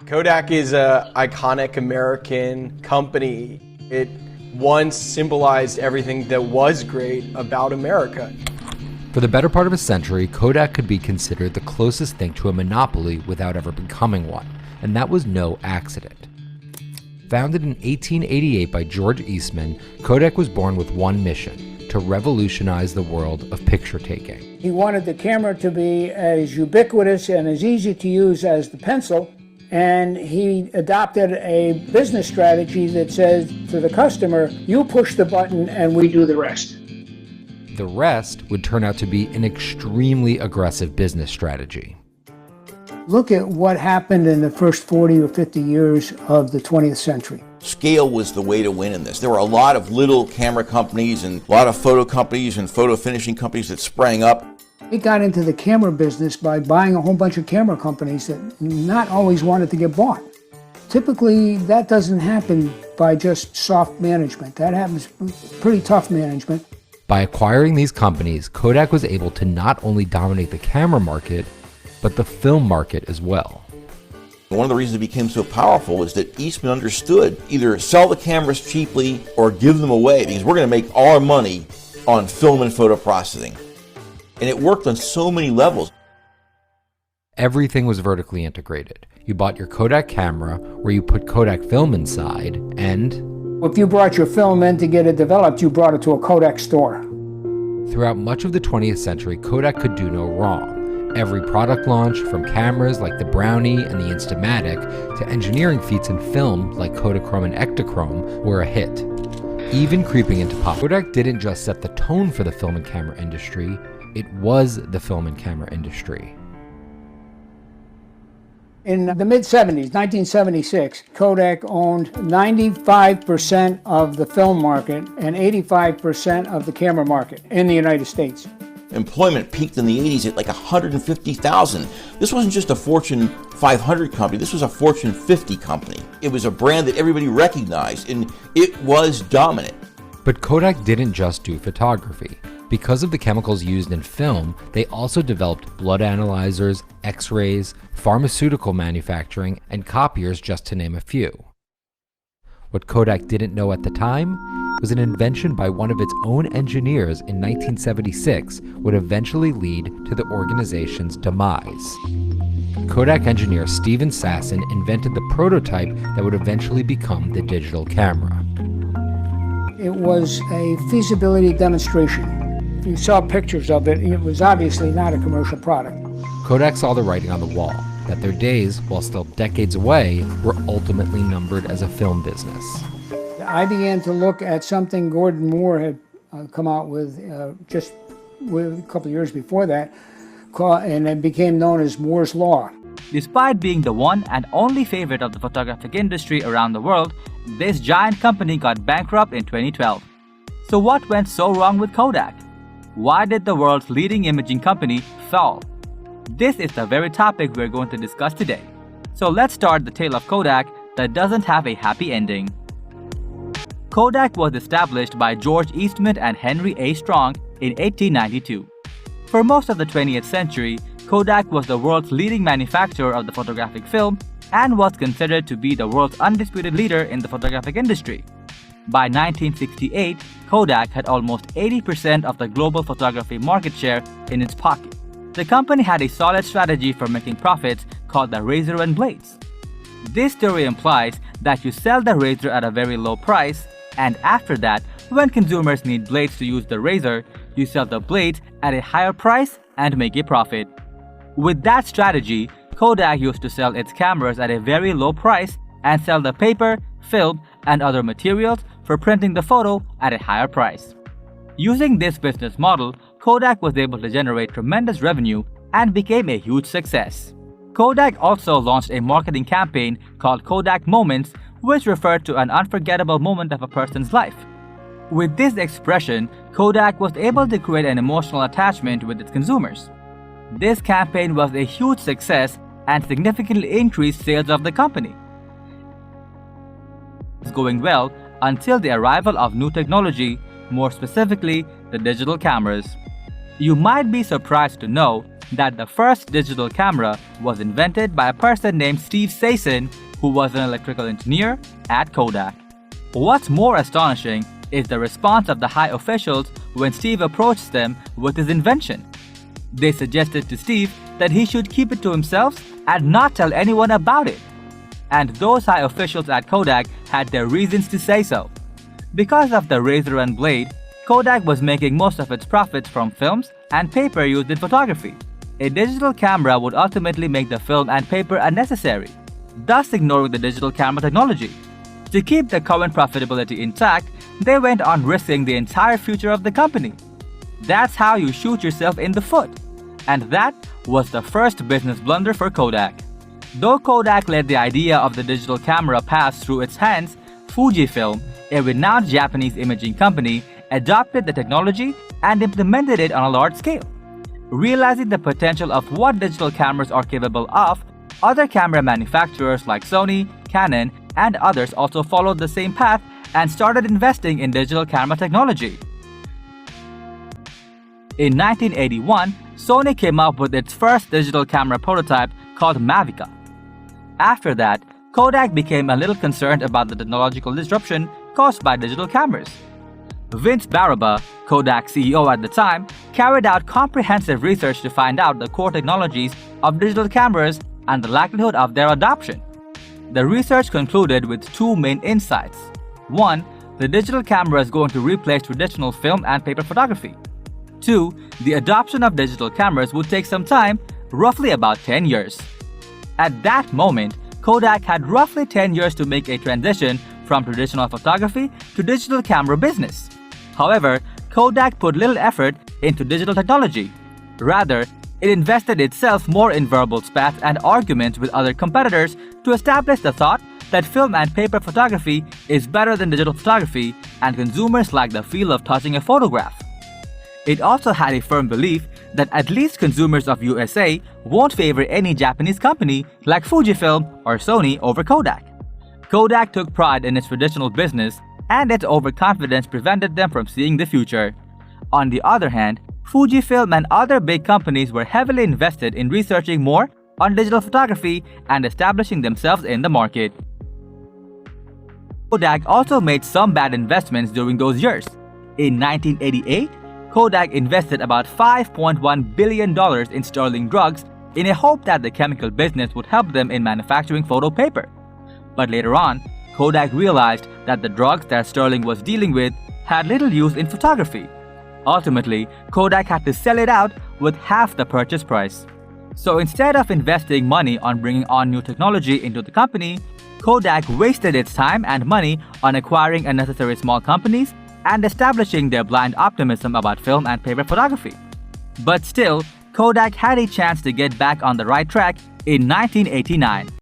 Kodak is an iconic American company. It once symbolized everything that was great about America. For the better part of a century, Kodak could be considered the closest thing to a monopoly without ever becoming one, and that was no accident. Founded in 1888 by George Eastman, Kodak was born with one mission: to revolutionize the world of picture taking. He wanted the camera to be as ubiquitous and as easy to use as the pencil, and he adopted a business strategy that says to the customer, you push the button and we do the rest. The rest would turn out to be an extremely aggressive business strategy. Look at what happened in the first 40 or 50 years of the 20th century. Scale was the way to win in this. There were a lot of little camera companies and a lot of photo companies and photo finishing companies that sprang up. It got into the camera business by buying a whole bunch of camera companies that not always wanted to get bought. Typically, that doesn't happen by just soft management. That happens pretty tough management. By acquiring these companies, Kodak was able to not only dominate the camera market, but the film market as well. One of the reasons it became so powerful is that Eastman understood either sell the cameras cheaply or give them away, because we're going to make all our money on film and photo processing. And it worked on so many levels. Everything was vertically integrated. You bought your Kodak camera, where you put Kodak film inside, and if you brought your film in to get it developed, you brought it to a Kodak store. throughout much of the 20th century, Kodak could do no wrong. Every product launch, from cameras like the Brownie and the Instamatic to engineering feats in film like Kodachrome and Ektachrome, were a hit. Even creeping into pop, Kodak didn't just set the tone for the film and camera industry, it was the film and camera industry. In the mid-70s, 1976, Kodak owned 95% of the film market and 85% of the camera market in the United States. Employment peaked in the 80s at like 150,000. This wasn't just a Fortune 500 company, this was a Fortune 50 company. It was a brand that everybody recognized, and it was dominant. But Kodak didn't just do photography. Because of the chemicals used in film, they also developed blood analyzers, X-rays, pharmaceutical manufacturing, and copiers, just to name a few. What Kodak didn't know at the time was an invention by one of its own engineers in 1976 would eventually lead to the organization's demise. Kodak engineer Steven Sasson invented the prototype that would eventually become the digital camera. It was a feasibility demonstration. You saw pictures of it, it was obviously not a commercial product. Kodak saw the writing on the wall, that their days, while still decades away, were ultimately numbered as a film business. I began to look at something Gordon Moore had come out with just a couple of years before that, and it became known as Moore's Law. Despite being the one and only favorite of the photographic industry around the world, this giant company got bankrupt in 2012. So what went so wrong with Kodak? Why did the world's leading imaging company fall? This is the very topic we're going to discuss today. So let's start the tale of Kodak that doesn't have a happy ending. Kodak was established by George Eastman and Henry A. Strong in 1892. For most of the 20th century, Kodak was the world's leading manufacturer of the photographic film and was considered to be the world's undisputed leader in the photographic industry. By 1968, Kodak had almost 80% of the global photography market share in its pocket. The company had a solid strategy for making profits called the razor and blades. This theory implies that you sell the razor at a very low price, and after that, when consumers need blades to use the razor, you sell the blades at a higher price and make a profit. With that strategy, Kodak used to sell its cameras at a very low price and sell the paper, film, and other materials for printing the photo at a higher price. Using this business model, Kodak was able to generate tremendous revenue and became a huge success. Kodak also launched a marketing campaign called Kodak Moments, which referred to an unforgettable moment of a person's life. With this expression, Kodak was able to create an emotional attachment with its consumers. This campaign was a huge success and significantly increased sales of the company. It was going well until the arrival of new technology, more specifically the digital cameras. You might be surprised to know that the first digital camera was invented by a person named Steve Sasson, who was an electrical engineer at Kodak. What's more astonishing is the response of the high officials when Steve approached them with his invention. They suggested to Steve that he should keep it to himself and not tell anyone about it. And those high officials at Kodak had their reasons to say so. Because of the razor and blade, Kodak was making most of its profits from films and paper used in photography. A digital camera would ultimately make the film and paper unnecessary, thus ignoring the digital camera technology. To keep the current profitability intact, they went on risking the entire future of the company. That's how you shoot yourself in the foot. And that was the first business blunder for Kodak. Though Kodak let the idea of the digital camera pass through its hands, Fujifilm, a renowned Japanese imaging company, adopted the technology and implemented it on a large scale. Realizing the potential of what digital cameras are capable of, other camera manufacturers like Sony, Canon, and others also followed the same path and started investing in digital camera technology. In 1981, Sony came up with its first digital camera prototype called Mavica. After that, Kodak became a little concerned about the technological disruption caused by digital cameras. Vince Baraba, Kodak's CEO at the time, carried out comprehensive research to find out the core technologies of digital cameras and the likelihood of their adoption. The research concluded with two main insights. One, the digital camera is going to replace traditional film and paper photography. Two, the adoption of digital cameras would take some time, roughly about 10 years. At that moment, Kodak had roughly 10 years to make a transition from traditional photography to digital camera business. However, Kodak put little effort into digital technology. Rather, it invested itself more in verbal spats and arguments with other competitors to establish the thought that film and paper photography is better than digital photography and consumers like the feel of touching a photograph. It also had a firm belief that at least consumers of USA won't favor any Japanese company like Fujifilm or Sony over Kodak. Kodak took pride in its traditional business, and its overconfidence prevented them from seeing the future. On the other hand, Fujifilm and other big companies were heavily invested in researching more on digital photography and establishing themselves in the market. Kodak also made some bad investments during those years. In 1988, Kodak invested about $5.1 billion in sterling drugs in a hope that the chemical business would help them in manufacturing photo paper. But later on, Kodak realized that the drugs that Sterling was dealing with had little use in photography. Ultimately, Kodak had to sell it out with half the purchase price. So instead of investing money on bringing on new technology into the company, Kodak wasted its time and money on acquiring unnecessary small companies and establishing their blind optimism about film and paper photography. But still, Kodak had a chance to get back on the right track in 1989.